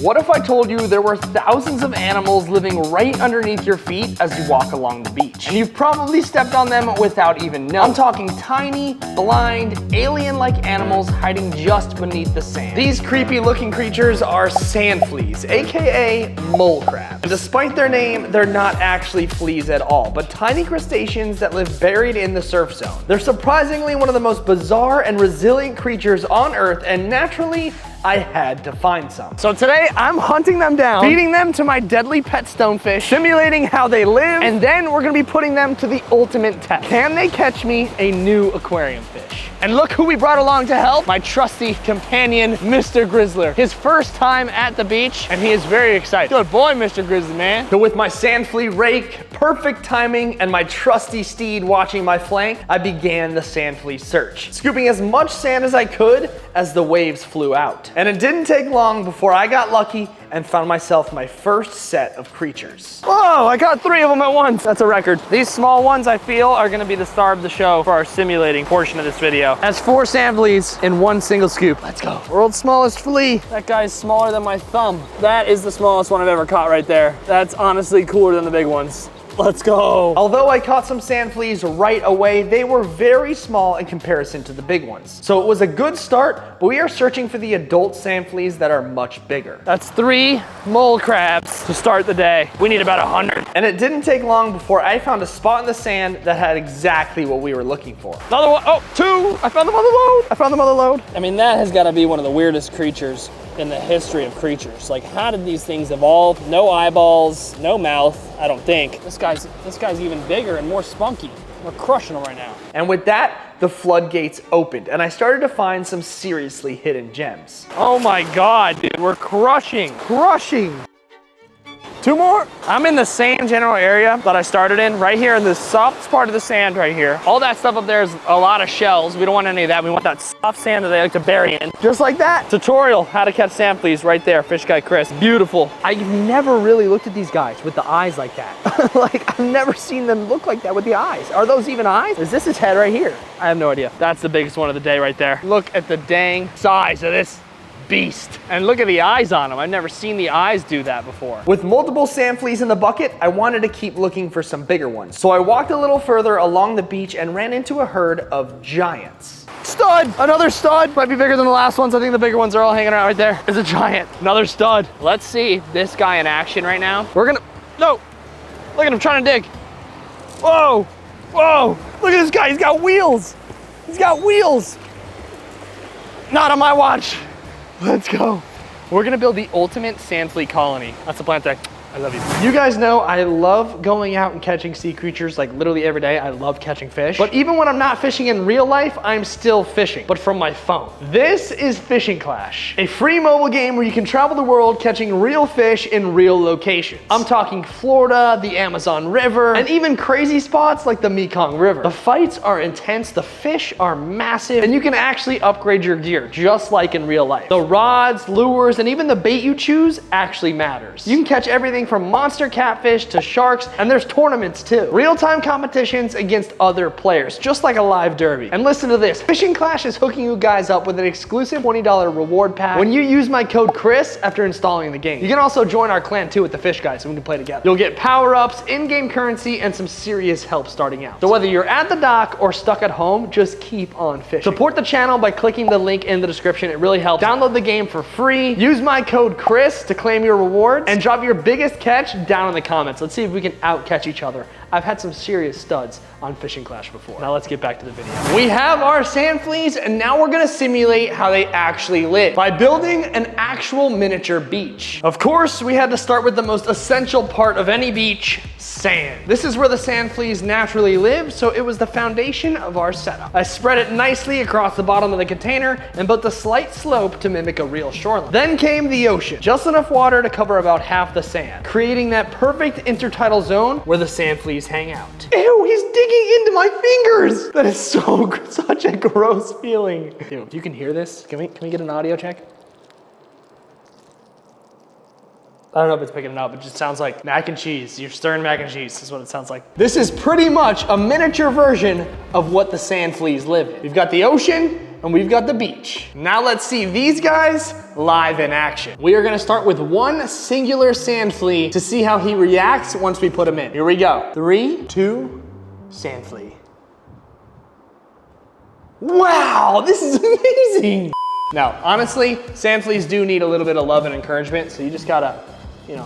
What if I told you there were thousands of animals living right underneath your feet as you walk along the beach? And you've probably stepped on them without even knowing. I'm talking tiny, blind, alien-like animals hiding just beneath the sand. These creepy looking creatures are sand fleas, aka mole crabs. And despite their name, they're not actually fleas at all, but tiny crustaceans that live buried in the surf zone. They're surprisingly one of the most bizarre and resilient creatures on Earth, and naturally, I had to find some. So today I'm hunting them down, feeding them to my deadly pet stonefish, simulating how they live, and then we're gonna be putting them to the ultimate test. Can they catch me a new aquarium fish? And look who we brought along to help, my trusty companion, Mr. Grizzler. His first time at the beach, and he is very excited. Good boy, Mr. Grizzly man. So with my sand flea rake, perfect timing, and my trusty steed watching my flank, I began the sand flea search, scooping as much sand as I could as the waves flew out. And it didn't take long before I got lucky and found myself my first set of creatures. Whoa, I got 3 of them at once. That's a record. These small ones, I feel, are gonna be the star of the show for our simulating portion of this video. That's 4 sand fleas in one single scoop. Let's go. World's smallest flea. That guy's smaller than my thumb. That is the smallest one I've ever caught right there. That's honestly cooler than the big ones. Let's go. Although I caught some sand fleas right away, they were very small in comparison to the big ones. So it was a good start, but we are searching for the adult sand fleas that are much bigger. That's 3 mole crabs to start the day. We need about 100. And it didn't take long before I found a spot in the sand that had exactly what we were looking for. Another one, oh, 2. I found them on the load. I found them on the load. I mean, that has got to be one of the weirdest creatures in the history of creatures. Like, how did these things evolve? No eyeballs, no mouth, I don't think. This guy's even bigger and more spunky. We're crushing him right now. And with that, the floodgates opened, and I started to find some seriously hidden gems. Oh my God, dude, we're crushing. 2 more. I'm in the same general area that I started in, right here in the soft part of the sand right here. All that stuff up there is a lot of shells. We don't want any of that. We want that soft sand that they like to bury in. Just like that. Tutorial, how to catch sand fleas right there, Fish Guy Chris. Beautiful. I've never really looked at these guys with the eyes like that. Like, I've never seen them look like that with the eyes. Are those even eyes? Is this his head right here? I have no idea. That's the biggest one of the day right there. Look at the dang size of this beast. And look at the eyes on him. I've never seen the eyes do that before. With multiple sand fleas in the bucket, I wanted to keep looking for some bigger ones. So I walked a little further along the beach and ran into a herd of giants. Stud, another stud. Might be bigger than the last ones. I think the bigger ones are all hanging out right there. There's a giant, another stud. Let's see this guy in action right now. No, look at him trying to dig. Whoa, look at this guy, he's got wheels. Not on my watch. Let's go. We're gonna build the ultimate sand flea colony. That's the plan today. I love you. You guys know I love going out and catching sea creatures like literally every day. I love catching fish. But even when I'm not fishing in real life, I'm still fishing, but from my phone. This is Fishing Clash, a free mobile game where you can travel the world catching real fish in real locations. I'm talking Florida, the Amazon River, and even crazy spots like the Mekong River. The fights are intense, the fish are massive, and you can actually upgrade your gear just like in real life. The rods, lures, and even the bait you choose actually matters. You can catch everything from monster catfish to sharks, and there's tournaments too. Real-time competitions against other players, just like a live derby. And listen to this, Fishing Clash is hooking you guys up with an exclusive $20 reward pack when you use my code Chris after installing the game. You can also join our clan too with the Fish Guys so we can play together. You'll get power-ups, in-game currency, and some serious help starting out. So whether you're at the dock or stuck at home, just keep on fishing. Support the channel by clicking the link in the description. It really helps. Download the game for free, use my code Chris to claim your rewards, and drop your biggest catch down in the comments. Let's see if we can out-catch each other. I've had some serious studs on Fishing Clash before. Now let's get back to the video. We have our sand fleas, and now we're gonna simulate how they actually live by building an actual miniature beach. Of course, we had to start with the most essential part of any beach, sand. This is where the sand fleas naturally live, so it was the foundation of our setup. I spread it nicely across the bottom of the container and built a slight slope to mimic a real shoreline. Then came the ocean, just enough water to cover about half the sand, creating that perfect intertidal zone where the sand fleas hang out. Ew, he's digging into my fingers. That is such a gross feeling. Dude, you can hear this? Can we get an audio check? I don't know if it's picking it up. It just sounds like mac and cheese. You're stirring mac and cheese is what it sounds like. This is pretty much a miniature version of what the sand fleas live in. We've got the ocean and we've got the beach. Now let's see these guys live in action. We are gonna start with one singular sand flea to see how he reacts once we put him in. Here we go. 3, 2, sand flea. Wow, this is amazing. Now, honestly, sand fleas do need a little bit of love and encouragement, so you just gotta,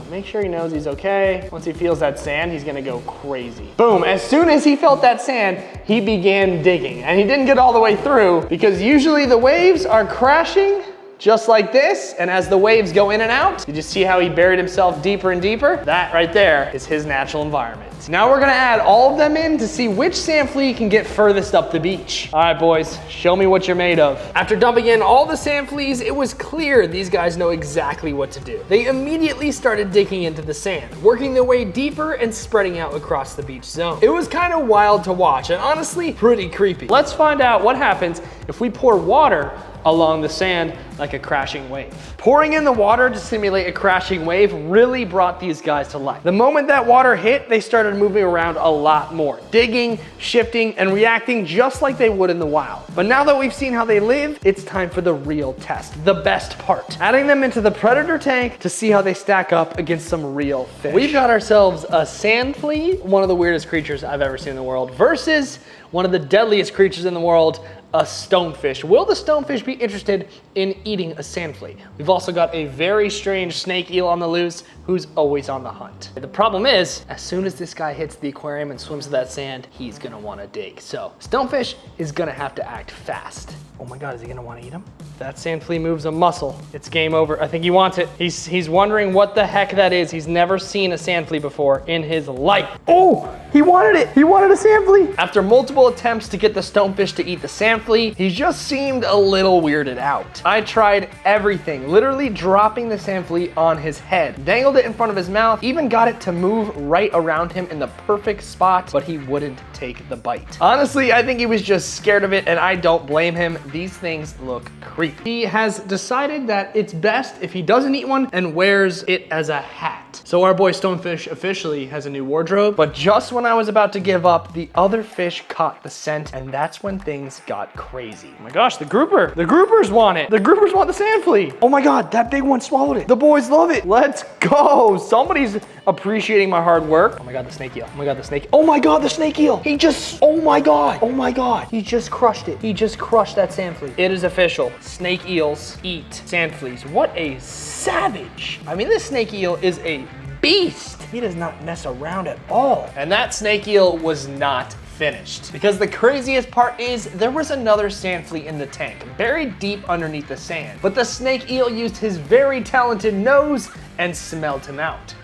make sure he knows he's okay. Once he feels that sand, he's gonna go crazy. Boom, as soon as he felt that sand, he began digging. And he didn't get all the way through because usually the waves are crashing just like this, and as the waves go in and out, you just see how he buried himself deeper and deeper? That right there is his natural environment. Now we're gonna add all of them in to see which sand flea can get furthest up the beach. All right, boys, show me what you're made of. After dumping in all the sand fleas, it was clear these guys know exactly what to do. They immediately started digging into the sand, working their way deeper and spreading out across the beach zone. It was kind of wild to watch and honestly pretty creepy. Let's find out what happens if we pour water along the sand like a crashing wave. Pouring in the water to simulate a crashing wave really brought these guys to life. The moment that water hit, they started moving around a lot more, digging, shifting, and reacting just like they would in the wild. But now that we've seen how they live, it's time for the real test, the best part. Adding them into the predator tank to see how they stack up against some real fish. We've got ourselves a sand flea, one of the weirdest creatures I've ever seen in the world, versus one of the deadliest creatures in the world, a stonefish. Will the stonefish be interested in eating a sand flea? We've also got a very strange snake eel on the loose who's always on the hunt. The problem is, as soon as this guy hits the aquarium and swims to that sand, he's gonna wanna dig. So stonefish is gonna have to act fast. Oh my God, is he gonna wanna eat him? If that sand flea moves a muscle, it's game over. I think he wants it. He's wondering what the heck that is. He's never seen a sand flea before in his life. Oh, he wanted it. He wanted a sand flea. After multiple attempts to get the stonefish to eat the sand flea, he just seemed a little weirded out. I tried everything, literally dropping the sand flea on his head, dangled it in front of his mouth, even got it to move right around him in the perfect spot, but he wouldn't take the bite. Honestly, I think he was just scared of it, and I don't blame him. These things look creepy. He has decided that it's best if he doesn't eat one and wears it as a hat. So our boy Stonefish officially has a new wardrobe, but just when I was about to give up, the other fish caught the scent, and that's when things got crazy. Oh my gosh, the groupers want it. The groupers want the sand flea. Oh my God, that big one swallowed it. The boys love it. Let's go. Somebody's appreciating my hard work. Oh my God, the snake eel. Oh my God, the snake. Oh my God, the snake eel. He just, oh my God. Oh my God. He just crushed it. He just crushed that sand flea. It is official. Snake eels eat sand fleas. What a savage. I mean, this snake eel is a beast. He does not mess around at all. And that snake eel was not finished, because the craziest part is there was another sand flea in the tank, buried deep underneath the sand. But the snake eel used his very talented nose and smelled him out.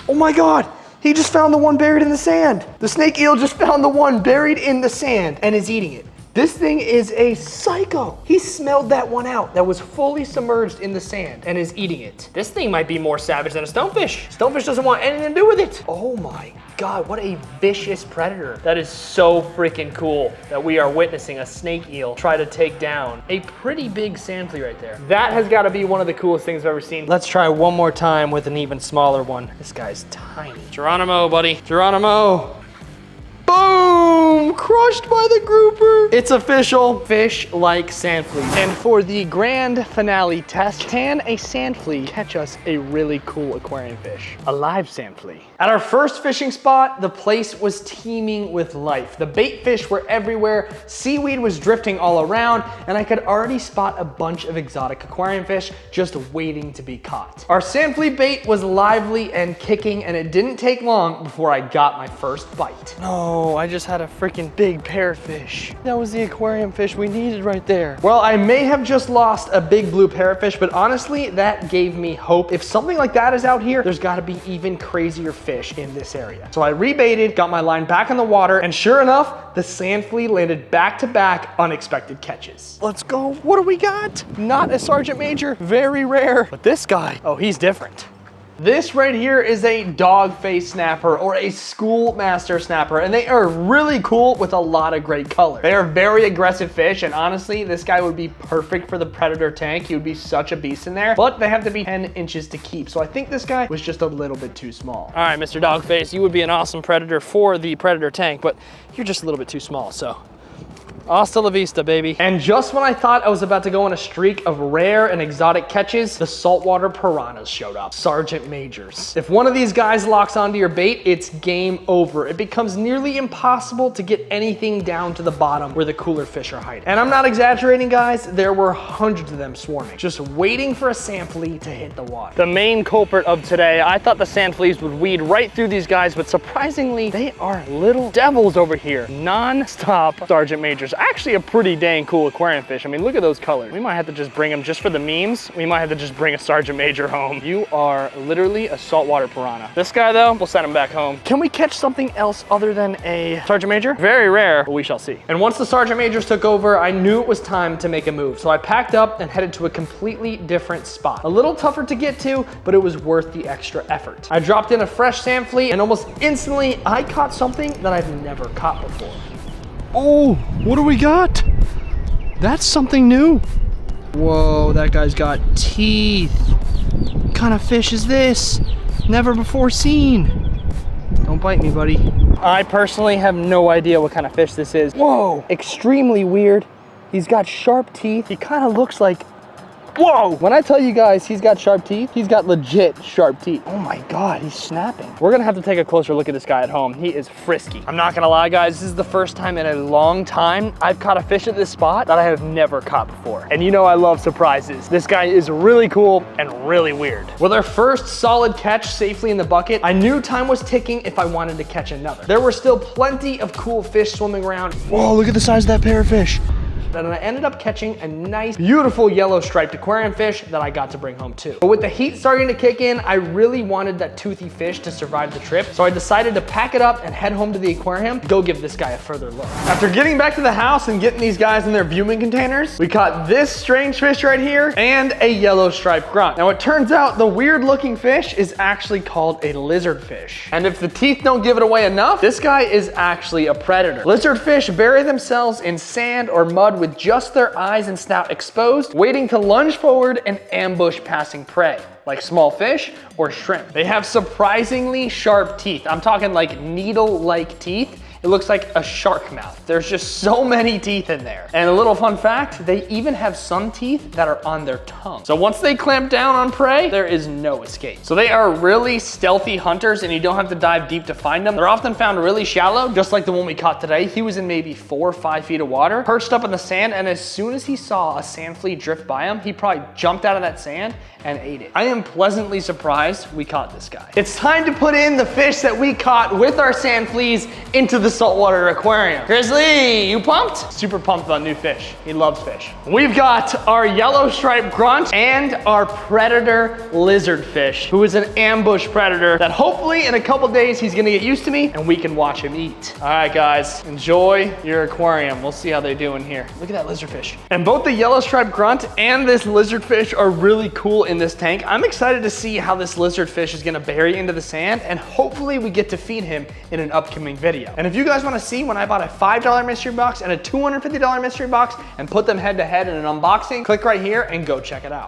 Oh my God, he just found the one buried in the sand. The snake eel just found the one buried in the sand and is eating it. This thing is a psycho. He smelled that one out that was fully submerged in the sand and is eating it. This thing might be more savage than a stonefish. Stonefish doesn't want anything to do with it. Oh my God, what a vicious predator. That is so freaking cool that we are witnessing a snake eel try to take down a pretty big sand flea right there. That has got to be one of the coolest things I've ever seen. Let's try one more time with an even smaller one. This guy's tiny. Geronimo, buddy. Geronimo. Boom! Crushed by the grouper. It's official. Fish like sand fleas. And for the grand finale test, can a sand flea catch us a really cool aquarium fish? A live sand flea. At our first fishing spot, the place was teeming with life. The bait fish were everywhere, seaweed was drifting all around, and I could already spot a bunch of exotic aquarium fish just waiting to be caught. Our sand flea bait was lively and kicking, and it didn't take long before I got my first bite. No, I just had a freaking big parrotfish. That was the aquarium fish we needed right there. Well, I may have just lost a big blue parrotfish, but honestly, that gave me hope. If something like that is out here, there's gotta be even crazier fish in this area. So I rebaited, got my line back in the water, and sure enough, the sand flea landed back-to-back unexpected catches. Let's go. What do we got? Not a Sergeant Major, very rare. But this guy, oh, he's different. This right here is a dog face snapper or a schoolmaster snapper, and they are really cool with a lot of great color. They are very aggressive fish, and honestly, this guy would be perfect for the predator tank. He would be such a beast in there, but they have to be 10 inches to keep. So I think this guy was just a little bit too small. All right, Mr. Dogface, you would be an awesome predator for the predator tank, but you're just a little bit too small, so Hasta la vista, baby. And just when I thought I was about to go on a streak of rare and exotic catches, the saltwater piranhas showed up. Sergeant Majors. If one of these guys locks onto your bait, it's game over. It becomes nearly impossible to get anything down to the bottom where the cooler fish are hiding. And I'm not exaggerating, guys. There were hundreds of them swarming, just waiting for a sand flea to hit the water. The main culprit of today, I thought the sand fleas would weed right through these guys, but surprisingly, they are little devils over here. Non-stop Sergeant Majors. Actually a pretty dang cool aquarium fish. I mean, look at those colors. We might have to just bring them just for the memes. We might have to just bring a Sergeant Major home. You are literally a saltwater piranha. This guy though, we'll send him back home. Can we catch something else other than a Sergeant Major? Very rare, but we shall see. And once the Sergeant Majors took over, I knew it was time to make a move. So I packed up and headed to a completely different spot. A little tougher to get to, but it was worth the extra effort. I dropped in a fresh sand flea and almost instantly I caught something that I've never caught before. Oh, what do we got? That's something new. Whoa, that guy's got teeth. What kind of fish is this? Never before seen. Don't bite me, buddy. I personally have no idea what kind of fish this is. Whoa, extremely weird. He's got sharp teeth. He kind of looks like, whoa! When I tell you guys he's got sharp teeth, he's got legit sharp teeth. Oh my God, he's snapping. We're gonna have to take a closer look at this guy at home. He is frisky. I'm not gonna lie, guys, this is the first time in a long time I've caught a fish at this spot that I have never caught before. And you know I love surprises. This guy is really cool and really weird. With our first solid catch safely in the bucket, I knew time was ticking if I wanted to catch another. There were still plenty of cool fish swimming around. Whoa, look at the size of that parrotfish. And I ended up catching a nice, beautiful yellow striped aquarium fish that I got to bring home too. But with the heat starting to kick in, I really wanted that toothy fish to survive the trip. So I decided to pack it up and head home to the aquarium, go give this guy a further look. After getting back to the house and getting these guys in their viewing containers, we caught this strange fish right here and a yellow striped grunt. Now it turns out the weird looking fish is actually called a lizardfish. And if the teeth don't give it away enough, this guy is actually a predator. Lizardfish bury themselves in sand or mud with just their eyes and snout exposed, waiting to lunge forward and ambush passing prey, like small fish or shrimp. They have surprisingly sharp teeth. I'm talking like needle-like teeth. It looks like a shark mouth. There's just so many teeth in there. And a little fun fact, they even have some teeth that are on their tongue. So once they clamp down on prey, there is no escape. So they are really stealthy hunters and you don't have to dive deep to find them. They're often found really shallow, just like the one we caught today. He was in maybe 4 or 5 feet of water, perched up in the sand, and as soon as he saw a sand flea drift by him, he probably jumped out of that sand and ate it. I am pleasantly surprised we caught this guy. It's time to put in the fish that we caught with our sand fleas into the saltwater aquarium. Grizzly, you pumped? Super pumped about new fish. He loves fish. We've got our yellow striped grunt and our predator lizardfish, who is an ambush predator that hopefully in a couple days he's gonna get used to me and we can watch him eat. All right, guys, enjoy your aquarium. We'll see how they do in here. Look at that lizardfish. And both the yellow striped grunt and this lizardfish are really cool in this tank. I'm excited to see how this lizardfish is gonna bury into the sand, and hopefully we get to feed him in an upcoming video. And if you guys wanna see when I bought a $5 mystery box and a $250 mystery box and put them head to head in an unboxing, click right here and go check it out.